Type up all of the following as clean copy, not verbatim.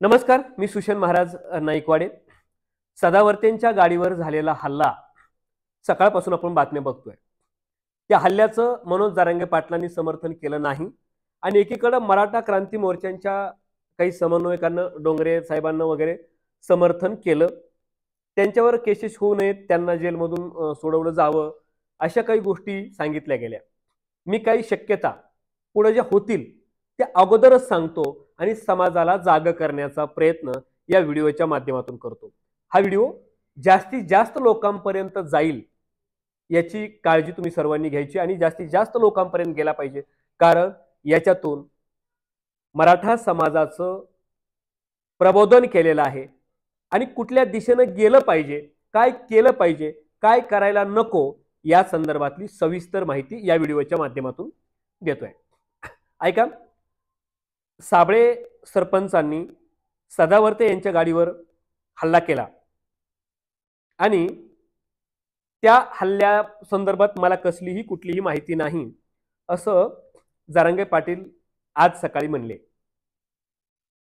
नमस्कार, मी सुशन महाराज नाईकवाडे. सदावर्तेंच्या गाडीवर झालेला हल्ला सकाळपासून आपण बातम्या बघतोय. त्या हल्ल्याचं मनोज जरांगे पाटलांनी समर्थन केलं नाही आणि एकीकडे मराठा क्रांती मोर्चांच्या काही समन्वयकांना, डोंगरे साहेबांना वगैरे समर्थन केलं. त्यांच्यावर केसेस होऊ नयेत, त्यांना जेलमधून सोडवलं जावं, अशा काही गोष्टी सांगितल्या गेल्या. मी काही शक्यता पुढे ज्या होतील त्या अगोदरच सांगतो आणि समाजाला जाग करण्याचा प्रयत्न या व्हिडिओच्या माध्यमातून करतो. हा व्हिडिओ जास्तीत जास्त लोकांपर्यंत जाईल याची काळजी तुम्ही सर्वांनी घ्यायची आणि जास्तीत जास्त लोकांपर्यंत गेला पाहिजे, कारण याच्यातून मराठा समाजाचं प्रबोधन केलेलं आहे आणि कुठल्या दिशेने गेलं पाहिजे, काय केलं पाहिजे, काय करायला नको या संदर्भातली सविस्तर माहिती या व्हिडिओच्या माध्यमातून देतोय. ऐका. साबळे सरपंचांनी सदावर्ते यांच्या गाडीवर हल्ला केला आणि त्या हल्ल्या संदर्भात मला कसलीही कुठलीही माहिती नाही असं जरांगे पाटील आज सकाळी म्हणले.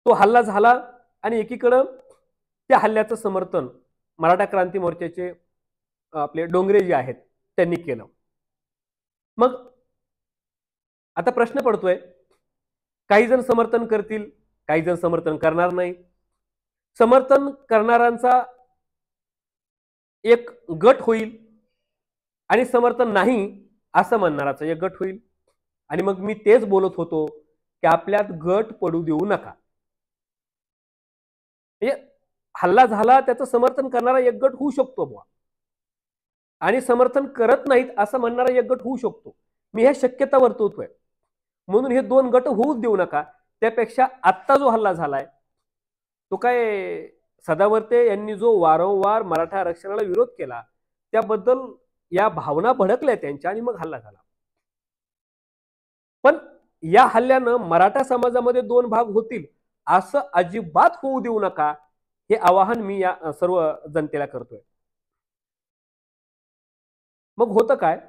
तो हल्ला झाला आणि एकीकडे त्या हल्ल्याचं समर्थन मराठा क्रांती मोर्चाचे आपले डोंगरे जे आहेत त्यांनी केलं. मग आता प्रश्न पडतोय, काही जण समर्थन करतील, काही जण समर्थन करणार नाही. समर्थन करणाऱ्यांचा एक गट होईल आणि समर्थन नाही असं म्हणणाराचा एक गट होईल. आणि मग मी तेच बोलत होतो की आपल्यात गट पडू देऊ नका. हल्ला झाला त्याचं समर्थन करणारा एक गट होऊ शकतो बुवा, आणि समर्थन करत नाहीत असं म्हणणारा एक गट होऊ शकतो. मी ह्या शक्यता वर्तवतोय. म्हणून हे दोन गट होऊच देऊ नका. त्यापेक्षा आत्ता जो हल्ला झालाय तो काय सदावर्ते यांनी जो वारंवार मराठा आरक्षणाला विरोध केला त्याबद्दल या भावना भडकल्या त्यांच्या आणि मग हल्ला झाला. पण या हल्ल्यानं मराठा समाजामध्ये दोन भाग होतील असं अजिबात होऊ देऊ नका, हे आवाहन मी या सर्व जनतेला करतोय. मग होतं काय,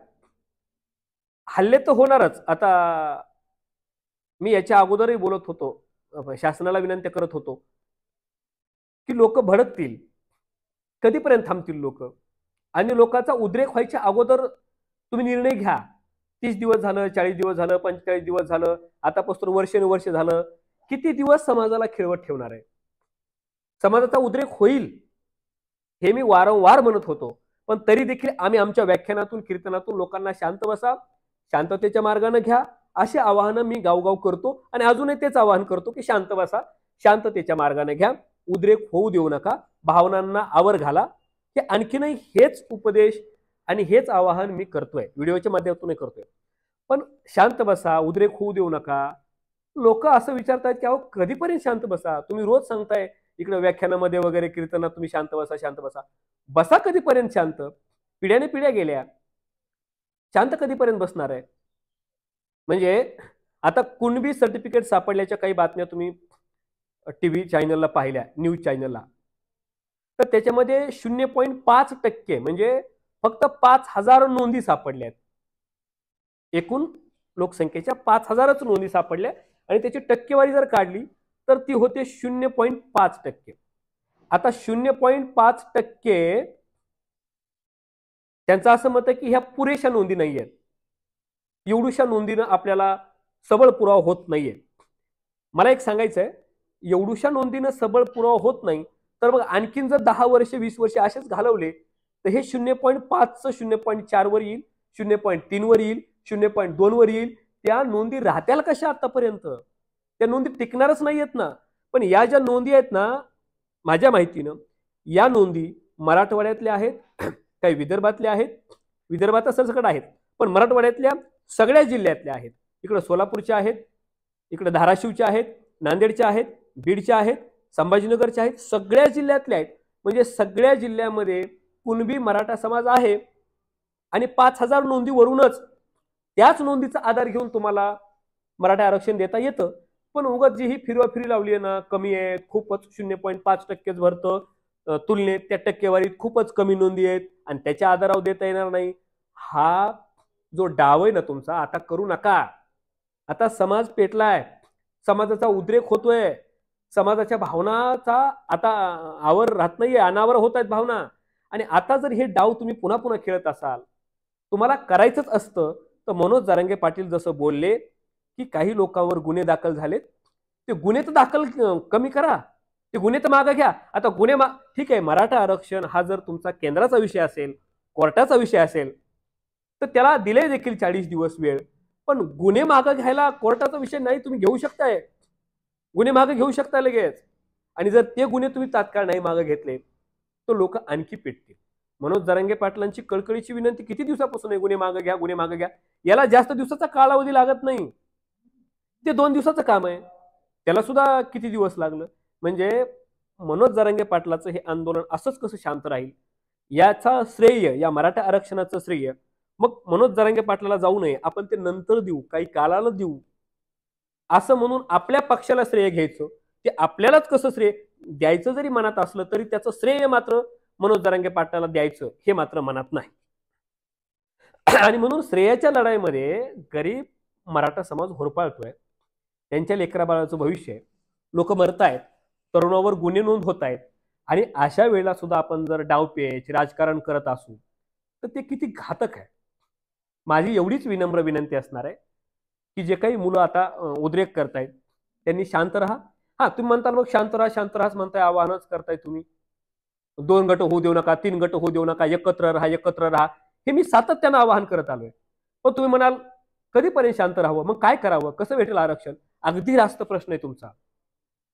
हल्ले तर होणारच. आता मी याच्या अगोदरही बोलत होतो, शासनाला विनंती करत होतो की लोक भडकतील, कधीपर्यंत थांबतील लोक, आणि लोकांचा उद्रेक व्हायच्या अगोदर तुम्ही निर्णय घ्या. 30 दिवस झालं, 40 दिवस झालं, 45 दिवस झालं, आतापासून वर्ष झालं. किती दिवस समाजाला खिळवत ठेवणार आहे? समाजाचा उद्रेक होईल हे मी वारंवार म्हणत होतो, पण तरी देखील आम्ही आमच्या व्याख्यानातून, कीर्तनातून लोकांना शांत बसा, शांततेच्या मार्गाने घ्या असे आवाहन मी गावगाव करतो आणि अजूनही तेच आवाहन करतो की शांत बसा, शांततेच्या मार्गाने घ्या, उद्रेक होऊ देऊ नका, भावनांना आवर घाला. हे आणखीनही हेच उपदेश आणि हेच आवाहन मी करतोय, व्हिडिओच्या माध्यमातून करतोय. पण शांत बसा, उद्रेक होऊ देऊ नका. लोक असं विचारतात की अहो कधीपर्यंत शांत बसा? तुम्ही रोज सांगताय इकडे व्याख्यानामध्ये वगैरे, कीर्तनात तुम्ही शांत बसा, शांत बसा. बसा कधीपर्यंत शांत? पिढ्याने पिढ्या गेल्या, शांत कधीपर्यंत बसणार आहे? म्हणजे आता कुणबी सर्टिफिकेट सापडल्याच्या काही बातम्या तुम्ही टीव्ही चॅनलला पाहिल्या, न्यूज चॅनलला, तर त्याच्यामध्ये 0.5% म्हणजे फक्त 5,000 नोंदी सापडल्या आहेत. एकूण लोकसंख्येच्या 5,000च नोंदी सापडल्या आणि त्याची टक्केवारी जर काढली तर ती होते 0.5%. आता 0.5% त्यांचं असं मत आहे की ह्या पुरेशा नोंदी नाही आहेत. एवढ्याशा नोंदीनं आपल्याला सबळ पुरावा होत नाहीये. मला एक सांगायचं आहे, एवढ्याशा नोंदीनं सबळ पुरावा होत नाही तर मग आणखीन जर 10 वर्ष 20 वर्ष असेच घालवले तर हे 0.5चं 0.4 वर येईल, 0.3 वर येईल, 0.2 वर येईल. त्या नोंदी राहत्याल कशा आतापर्यंत? त्या नोंदी टिकणारच नाही आहेत ना. पण या ज्या नोंदी आहेत ना, माझ्या माहितीनं या नोंदी मराठवाड्यातल्या आहेत, काही विदर्भातल्या आहेत, विदर्भात सरसकट आहेत, पण मराठवाड्यातल्या सगळ्या जिल्ह्यातल्या आहेत. इकडे सोलापूरच्या आहेत, इकडे धाराशिवच्या आहेत, नांदेडच्या आहेत, बीडच्या आहेत, संभाजीनगरच्या आहेत, सगळ्या जिल्ह्यातल्या आहेत. म्हणजे सगळ्या जिल्ह्यामध्ये कुणबी मराठा समाज आहे आणि 5,000 नोंदीवरूनच त्याच नोंदीचा आधार घेऊन तुम्हाला मराठा आरक्षण देता येतं. पण उगाच जी ही फिरवाफिरी लावली आहे ना, कमी आहे, खूपच 0.5%च भरतं, तुलनेत त्या टक्केवारीत खूपच कमी नोंदी आहेत आणि त्याच्या आधारावर देता येणार नाही, हा जो डाव आहे ना तुमचा, आता करू नका. आता समाज पेटलाय, समाजाचा उद्रेक होतोय, समाजाच्या भावनाचा आता आवर राहत नाहीये, अनावर होत आहेत भावना. आणि आता जर हे डाव तुम्ही पुन्हा पुन्हा खेळत असाल, तुम्हाला करायचंच असतं तर मनोज जरांगे पाटील जसं बोलले की काही लोकांवर गुन्हे दाखल झालेत, ते गुन्हे तर दाखल कमी करा, ते गुन्हे तर मागे घ्या. आता ठीक आहे, मराठा आरक्षण हा जर तुमचा केंद्राचा विषय असेल, कोर्टाचा विषय असेल, तर त्याला दिले देखील 40 दिवस वेळ. पण गुन्हे मागे घ्यायला कोर्टाचा विषय नाही, तुम्ही घेऊ शकताय, गुन्हे मागे घेऊ शकता लगेच. आणि जर ते गुन्हे तुम्ही तात्काळ नाही मागे घेतले तर लोक आणखी पेटतील. मनोज जरांगे पाटलांची कळकळीची विनंती किती दिवसापासून आहे, गुन्हे मागे घ्या, गुन्हे मागे घ्या. याला जास्त दिवसाचा कालावधी लागत नाही, ते 2 दिवसाचं काम आहे, त्याला सुद्धा किती दिवस लागलं. म्हणजे मनोज जरांगे पाटलाचं हे आंदोलन असंच कसं शांत राहील, याचा श्रेय, या मराठा आरक्षणाचं श्रेय मग मनोज जरांगे पाटलाला जाऊ नये, आपण ते नंतर देऊ, काही कालाला देऊ असं म्हणून आपल्या पक्षाला श्रेय घ्यायचं. ते आपल्यालाच कसं श्रेय द्यायचं जरी मनात असलं तरी त्याचं श्रेय मात्र मनोज जरांगे पाटलाला द्यायचं हे मात्र मनात नाही. आणि म्हणून श्रेयाच्या लढाईमध्ये गरीब मराठा समाज होरपाळतोय, त्यांच्या लेकरा बाळाचं भविष्य आहे, लोक मरतायत, तरुणावर गुन्हे नोंद होत आहेत. आणि अशा वेळेला सुद्धा आपण जर डावपेच राजकारण करत असू तर ते किती घातक आहे. माझी एवढीच विनम्र विनंती असणार आहे की जे काही मुलं आता उद्रेक करतायत त्यांनी शांत राहा. हा, तुम्ही म्हणताल मग शांत राहा, शांत राहाच म्हणताय, आवाहनच करताय तुम्ही, 2 गट होऊ देऊ नका, 3 गट होऊ देऊ नका, एकत्र राहा, एकत्र राहा, हे मी सातत्यानं आवाहन करत आलोय. पण तुम्ही म्हणाल कधीपर्यंत शांत राहावं, मग काय करावं, कसं भेटेल आरक्षण? अगदी रास्त प्रश्न आहे तुमचा.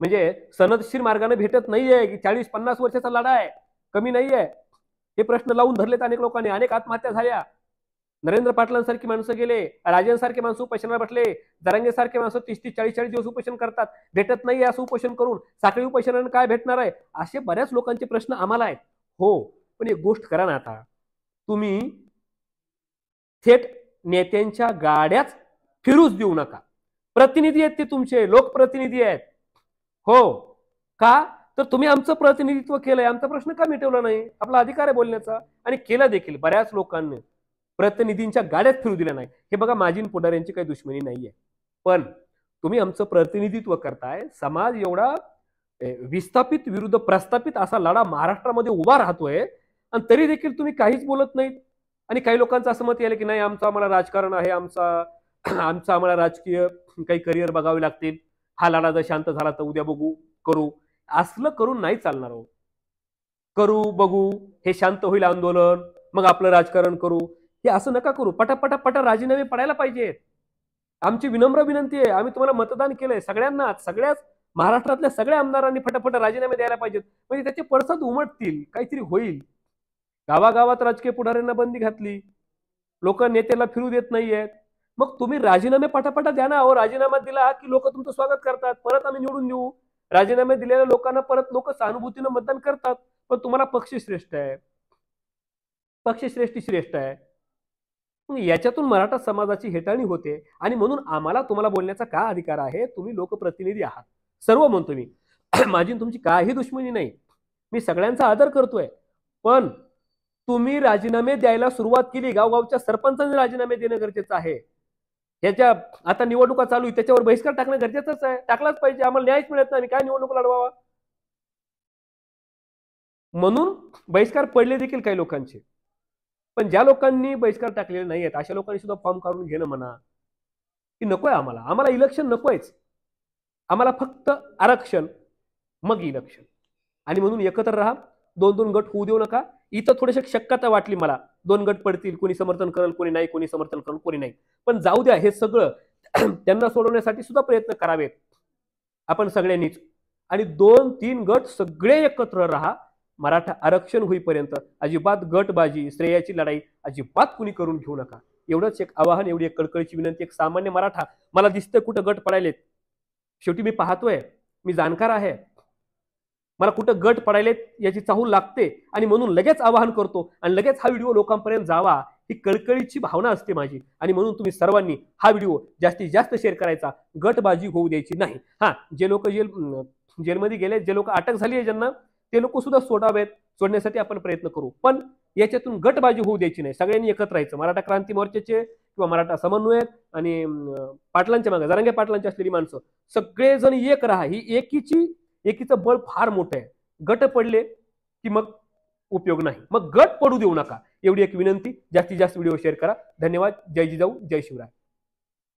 म्हणजे सनदशीर मार्गाने भेटत नाहीये की 40-50 वर्षाचा लढा आहे, कमी नाहीये. हे प्रश्न लावून धरलेत अनेक लोकांनी, अनेक आत्महत्या झाल्या. नरेंद्र पाटलांसारखी माणसं गेले, राजेंसारखे माणसं उपोषणाला बसले, जरांगे सारखे माणसं 30-30, 40-40 दिवस उपोषण करतात, भेटत नाही असं उपोषण करून. साखळी उपोषणाने काय भेटणार आहे, असे बऱ्याच लोकांचे प्रश्न आम्हाला आहेत. हो, पण एक गोष्ट करा ना, आता तुम्ही थेट नेत्यांच्या गाड्याच फिरूच देऊ नका. प्रतिनिधी आहेत ते तुमचे, लोकप्रतिनिधी आहेत. हो का, तर तुम्ही आमचं प्रतिनिधित्व केलंय, आमचा प्रश्न का मिटवला नाही, आपला अधिकार आहे बोलण्याचा, आणि केला देखील. बऱ्याच लोकांनी प्रतिनिधींच्या गाड्यात फिरू दिल्या नाही. हे बघा, माझी पुढाऱ्यांची काही दुश्मनी नाहीये, पण तुम्ही आमचं प्रतिनिधित्व करताय. समाज एवढा विस्थापित विरुद्ध प्रस्थापित असा लढा महाराष्ट्रामध्ये उभा राहतोय आणि तरी देखील तुम्ही काहीच बोलत नाहीत. आणि काही लोकांचं असं मत यायला की नाही, आमचं आम्हाला राजकारण आहे, आमचं आम्हाला राजकीय काही करिअर बघावे लागतील, हा लढा जर शांत झाला तर उद्या बघू, करू. असलं करून नाही चालणार हो. करू, बघू, हे शांत होईल आंदोलन, मग आपलं राजकारण करू, हे असं नका करू. पटापटा राजीनामे पडायला पाहिजेत. आमची विनम्र विनंती आहे, आम्ही तुम्हाला मतदान केलंय, सगळ्यांनाच, सगळ्याच महाराष्ट्रातल्या सगळ्या आमदारांनी फटाफट राजीनामे द्यायला पाहिजेत. म्हणजे त्याचे पडसाद उमटतील, काहीतरी होईल. गावागावात राजकीय पुढाऱ्यांना बंदी घातली, लोक नेत्याला फिरू देत नाहीयेत, मग तुम्ही राजीनामे पटापटा द्या ना. राजीनामा दिला की लोक तुमचं स्वागत करतात, परत आम्ही निवडून देऊ. राजीनामे दिलेल्या लोकांना परत लोक सहानुभूतीनं मतदान करतात. पण तुम्हाला पक्ष श्रेष्ठ आहे, पक्षश्रेष्ठी श्रेष्ठ आहे. याच्यातून मराठा समाजाची हेटाळणी होते. आणि म्हणून आम्हाला तुम्हाला बोलण्याचा का अधिकार आहे, तुम्ही लोकप्रतिनिधी आहात, सर्व म्हणतो मी. माझी तुमची काही दुश्मनी नाही, मी सगळ्यांचा आदर करतोय. पण तुम्ही राजीनामे द्यायला सुरुवात केली, गावगावच्या सरपंचांनी राजीनामे देणं गरजेचं आहे. याच्या आता निवडणुका चालू आहे, त्याच्यावर बहिष्कार टाकणं गरजेचंच आहे, टाकलाच पाहिजे. आम्हाला न्यायच मिळत नाही, काय निवडणूक लढवावा. म्हणून बहिष्कार पडले देखील काही लोकांचे. पण ज्या लोकांनी बहिष्कार टाकलेले नाही आहेत अशा लोकांनी सुद्धा फॉर्म काढून घेणं म्हणा की नकोय. आम्हाला इलेक्शन नकोयच, आम्हाला फक्त आरक्षण, मग इलेक्शन. आणि म्हणून एकत्र राहा, 2-2 गट होऊ देऊ नका. इथं थोडीशी शक्यता वाटली मला, 2 गट पडतील, कोणी समर्थन करेल, कोणी नाही, कोणी समर्थन करेल, कोणी नाही. पण जाऊ द्या, हे सगळं त्यांना सोडवण्यासाठी सुद्धा प्रयत्न करावेत आपण सगळ्यांनीच. आणि 2-3 गट सगळे एकत्र राहा. मराठा आरक्षण होईपर्यंत अजिबात गटबाजी, श्रेयाची लढाई अजिबात कुणी करून घेऊ नका. एवढंच एक आवाहन, एवढी एक कळकळीची विनंती. एक सामान्य मराठा, मला दिसतंय कुठं गट पडायलेत, शेवटी मी पाहतोय, मी जाणकार आहे, मला कुठं गट पडायलेत याची चाहूल लागते. आणि म्हणून लगेच आवाहन करतो आणि लगेच हा व्हिडिओ लोकांपर्यंत जावा, ही कळकळीची भावना असते माझी. आणि म्हणून तुम्ही सर्वांनी हा व्हिडिओ जास्तीत जास्त शेअर करायचा, गटबाजी होऊ द्यायची नाही. हा, जे लोक जेलमध्ये गेले, जे लोक अटक झाली आहे ज्यांना, ते लोक सुद्धा सोडावेत, सोडण्यासाठी आपण प्रयत्न करू. पण याच्यातून गटबाजी होऊ द्यायची नाही, सगळ्यांनी एकत्र राहायचं. मराठा क्रांती मोर्चाचे किंवा मराठा समन्वयक आणि पाटलांच्या मागे, जरांगे पाटलांची असलेली माणसं सगळेजण एक राहा. ही एकीची एकीचं बळ फार मोठं आहे. गट पडले की मग उपयोग नाही. मग गट पडू देऊ नका, एवढी एक विनंती. जास्तीत जास्त व्हिडिओ शेअर करा. धन्यवाद. जय जिजाऊ, जय शिवराय.